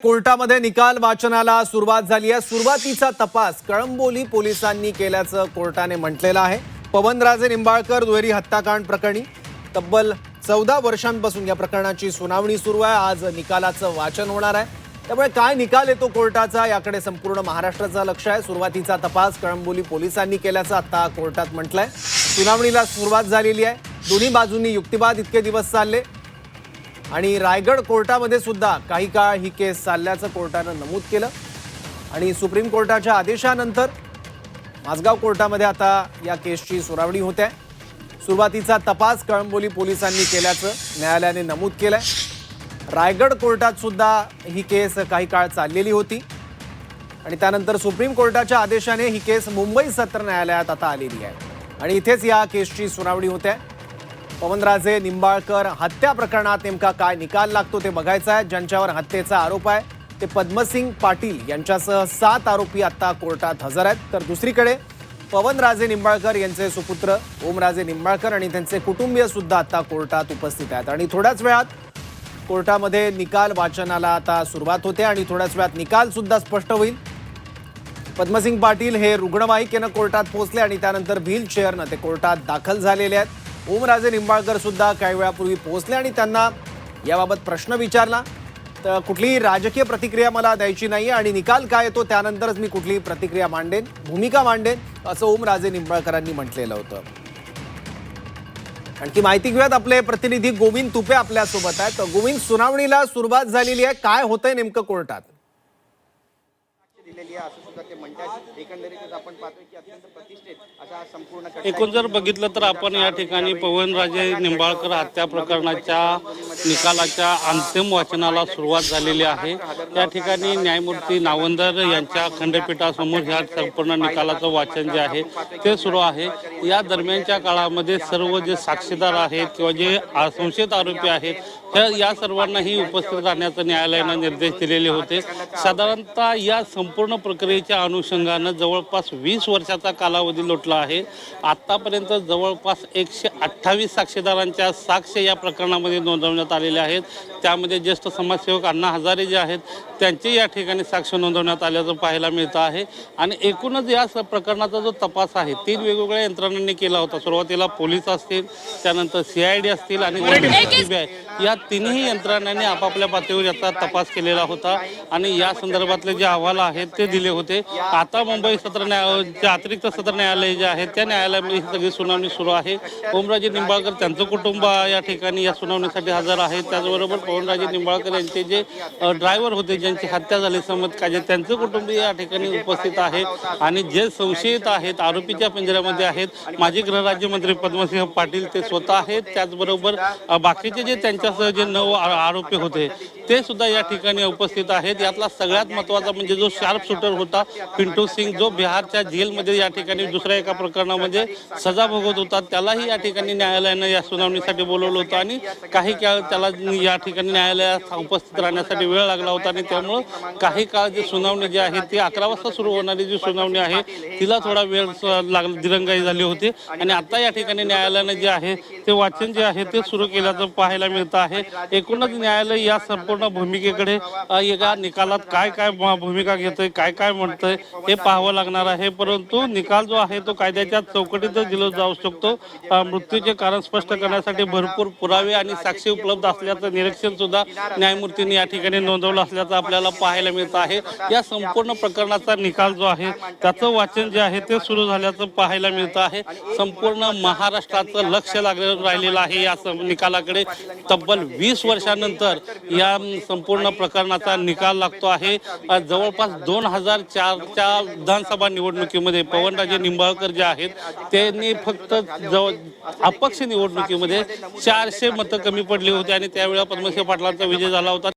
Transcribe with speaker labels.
Speaker 1: कोर्टामध्ये निकाल वाचनाला सुरुवात झाली आहे। सुरुवातीचा तपास कळंबोली पोलिसांनी केल्याचं कोर्टाने म्हटलेलं आहे। पवनराजे निंबाळकर दुहेरी हत्याकांड प्रकरणी तब्बल 14 वर्षांपासून या प्रकरणाची सुनावणी सुरू आहे। आज निकालाचं वाचन होणार आहे, त्यामुळे काय निकाल येतो कोर्टाचा याकडे संपूर्ण महाराष्ट्राचं लक्ष आहे। सुरुवातीचा तपास कळंबोली पोलिसांनी केल्याचं आता कोर्टात म्हटलंय। सुनावणीला सुरुवात झालेली आहे। दोन्ही बाजूंनी युक्तिवाद इतके दिवस चालले आणि रायगड कोर्टामध्ये सुद्धा काही काळ ही केस चालल्याचं कोर्टाने नमूद केलं आणि सुप्रीम कोर्टाच्या आदेशानंतर माझगाव कोर्टामध्ये आता या केसची सुनावणी होते आहे। सुरुवातीचा तपास कळंबोली पोलिसांनी केल्याचं न्यायालयाने नमूद केलंय। रायगड कोर्टात सुद्धा ही केस काही काळ चाललेली होती आणि त्यानंतर सुप्रीम कोर्टाच्या आदेशाने ही केस मुंबई सत्र न्यायालयात आता आलेली आहे आणि इथेच या केसची सुनावणी होते आहे। पवनराजे निंबाळकर हत्या प्रकरणात नेमका काय निकाल लागतो ते बघायचं आहे। ज्यांच्यावर हत्येचा आरोप आहे ते पद्मसिंग पाटील यांच्यासह 7 आरोपी आता कोर्टात हजर आहेत, तर दुसरीकडे पवनराजे निंबाळकर यांचे सुपुत्र ओमराजे निंबाळकर आणि त्यांचे कुटुंबीय सुद्धा आता कोर्टात उपस्थित आहेत आणि थोड्याच वेळात कोर्टामध्ये निकाल वाचनाला आता सुरुवात होते आणि थोड्याच वेळात निकाल सुद्धा स्पष्ट होईल। पद्मसिंग पाटील हे रुग्णवाहिकेनं कोर्टात पोहोचले आणि त्यानंतर व्हीलचेअरनं ते कोर्टात दाखल झालेले आहेत। ओमराजे निंबाळकर सुद्धा काही वेळापूर्वी पोहोचले आणि त्यांना याबाबत प्रश्न विचारला, तर कुठलीही राजकीय प्रतिक्रिया मला द्यायची नाही आणि निकाल काय येतो त्यानंतरच मी कुठलीही प्रतिक्रिया मांडेन, भूमिका मांडेन, असं ओमराजे निंबाळकरांनी म्हटलेलं होतं। आणखी माहिती घेऊयात, आपले प्रतिनिधी गोविंद तुपे आपल्यासोबत आहेत। गोविंद, सुनावणीला सुरुवात झालेली आहे, काय होतंय नेमकं कोर्टात?
Speaker 2: एकूण जर बघितलं तर आपण या ठिकाणी पवनराजे निंबाळकर हत्या प्रकरणाच्या निकालाच्या अंतिम वाचनाला सुरुवात झालेली आहे। या ठिकाणी न्यायमूर्ती नावंदर यांच्या खंडपीठासमोर ह्या संपूर्ण निकालाचं वाचन जे आहे ते सुरू आहे। या दरम्यानच्या काळामध्ये सर्व जे साक्षीदार आहेत किंवा जे संशयित आरोपी आहेत या सर्वांनाही उपस्थित राहण्याचा न्यायालयानं निर्देश दिलेले होते। साधारणतः या संपूर्ण प्रक्रियेच्या अनुषंगानं जवळपास 20 वर्षाचा कालावधी लोटला आहे। आतापर्यंत जवळपास 128 साक्षीदारांच्या साक्ष या प्रकरणामध्ये नोंदवण्यात आलेल्या आहेत। त्यामध्ये ज्येष्ठ समाजसेवक अण्णा हजारे जे आहेत त्यांचे या ठिकाणी साक्ष नोंदवण्यात आल्याचं पाहायला मिळतं आहे आणि एकूणच या प्रकरणाचा जो तपास आहे 3 वेगवेगळ्या यंत्रणांनी केला होता। सुरुवातीला पोलीस असतील, त्यानंतर CID असतील आणि CBI या तिन्ही यंत्रणांनी आपापल्या पातळीवर याचा तपास केलेला होता आणि या संदर्भातले जे अहवाल आहेत ते दिले होते। आता मुंबई सत्र न्यायालय अतिरिक्त सत्र न्यायालय जे आहे त्या न्यायालयामध्ये ही सगळी सुनावणी सुरू आहे। ओमराजे निंबाळकर त्यांचं कुटुंब या ठिकाणी या सुनावणीसाठी हजर आहे। त्याचबरोबर पवनराजे निंबाळकर यांचे जे ड्रायव्हर होते ज्यांची हत्या झाली समत काजे त्यांचं कुटुंब या ठिकाणी उपस्थित आहे आणि जे संशयित आहेत आरोपीच्या पिंजऱ्यामध्ये आहेत माजी गृहराज्यमंत्री पद्मसिंह पाटील ते स्वतः आहेत। त्याचबरोबर बाकीचे जे त्यांच्यासह जे 9 आरोपी होते ते सुद्धा या ठिकाणी उपस्थित आहेत। यातला सगळ्यात महत्त्वाचा म्हणजे जो शार्प शूटर होता पिंटू सिंग, जो बिहारच्या जेलमध्ये या ठिकाणी दुसऱ्या एका प्रकरणामध्ये सजा भोगत होता, त्यालाही या ठिकाणी न्यायालयानं या सुनावणीसाठी बोलवलं होतं आणि काही काळ त्याला या ठिकाणी न्यायालयात उपस्थित राहण्यासाठी वेळ लागला होता आणि त्यामुळं काही काळ जी सुनावणी जी आहे ती 11 वाजता सुरू होणारी जी सुनावणी आहे तिला थोडा वेळ दिरंगाई झाली होती आणि आता या ठिकाणी न्यायालयानं जे आहे ते वाचन जे आहे ते सुरू केल्याचं पाहायला मिळतं आहे। एकूणच न्यायालय या संपूर्ण भूमिकेकडे एका निकालात काय काय भूमिका घेतोय, काय काय म्हणतंय हे पाहावं लागणार आहे, परंतु निकाल जो आहे तो कायद्याच्या चौकटीतच दिला जाऊ शकतो। मृत्यूचे कारण स्पष्ट करण्यासाठी भरपूर पुरावे आणि साक्षी उपलब्ध असल्याचं निरीक्षण सुद्धा न्यायमूर्तींनी या ठिकाणी नोंदवलं असल्याचं आपल्याला पाहायला मिळतं आहे। या संपूर्ण प्रकरणाचा निकाल जो आहे त्याचं वाचन जे आहे ते सुरू झाल्याचं पाहायला मिळतं आहे। संपूर्ण महाराष्ट्राचं लक्ष लागलेलं राहिलेलं आहे या निकालाकडे। तब्बल 20 वर्षानंतर या संपूर्ण प्रकरणाचा निकाल लागतो आहे। जवळपास 2004च्या विधानसभा निवडणुकीमध्ये पवनराजे निंबाळकर जे आहेत त्यांनी फक्त अपक्ष निवडणुकीमध्ये 400 मतं कमी पडली होती आणि त्यावेळेला पद्मसिंह पाटलांचा विजय झाला होता।